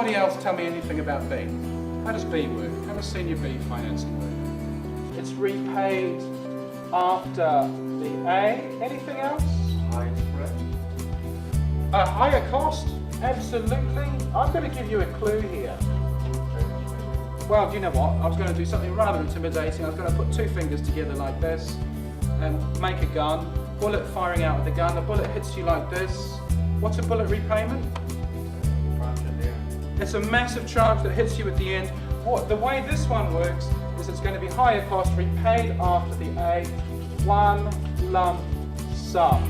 anybody else tell me anything about B? How does B work? How does senior B financing work? It's repaid after the A. Anything else? High spread. A higher cost? Absolutely. I'm going to give you a clue here. Well, do you know what? I was going to do something rather intimidating. I was going to put two fingers together like this and make a gun. Bullet firing out of the gun. The bullet hits you like this. What's a bullet repayment? It's a massive charge that hits you at the end. The way this one works is it's going to be higher cost, repaid after the A, one lump sum.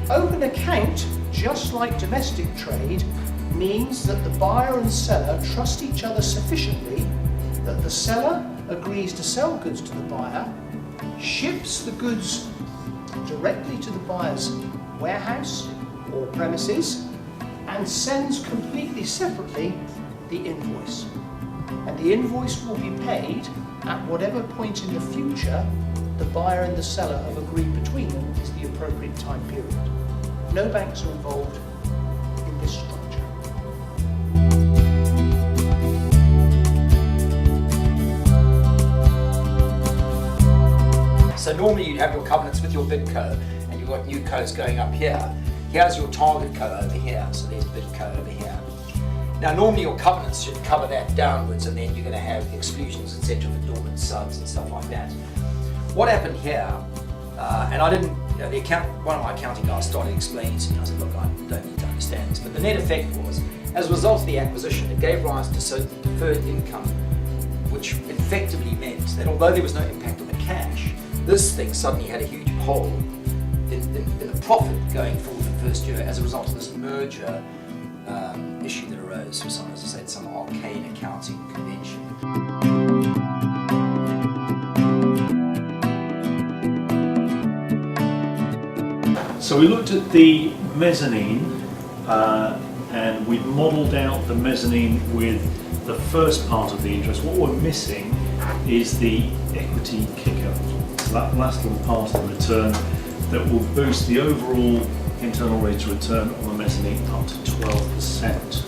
Open account, just like domestic trade, means that the buyer and seller trust each other sufficiently that the seller agrees to sell goods to the buyer, ships the goods directly to the buyer's warehouse or premises, and sends completely separately the invoice. And the invoice will be paid at whatever point in the future the buyer and the seller have agreed between them is the appropriate time period. No banks are involved in this structure. So normally you'd have your covenants with your bid co, and you've got new co's going up here. Here's your target co over here, so there's bid co over here. Now normally your covenants should cover that downwards, and then you're going to have exclusions, etc. for dormant subs and stuff like that. What happened here, and I didn't, one of my accounting guys started explaining to me, I said, look, I don't need to understand this, but the net effect was, as a result of the acquisition, it gave rise to certain deferred income, which effectively meant that although there was no impact on the cash, this thing suddenly had a huge hole in the profit going forward the first year as a result of this merger issue that arose from some, as I said, some arcane accounting convention. So we looked at the mezzanine and we modelled out the mezzanine with the first part of the interest. What we're missing is the equity kicker, that last little part of the return that will boost the overall internal rate of return on the mezzanine up to 12%.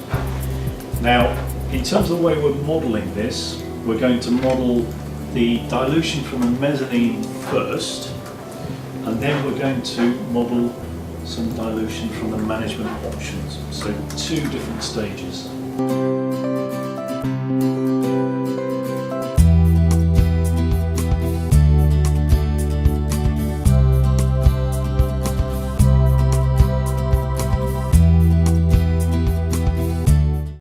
Now, in terms of the way we're modelling this, we're going to model the dilution from the mezzanine first, and then we're going to model some dilution from the management options, so two different stages.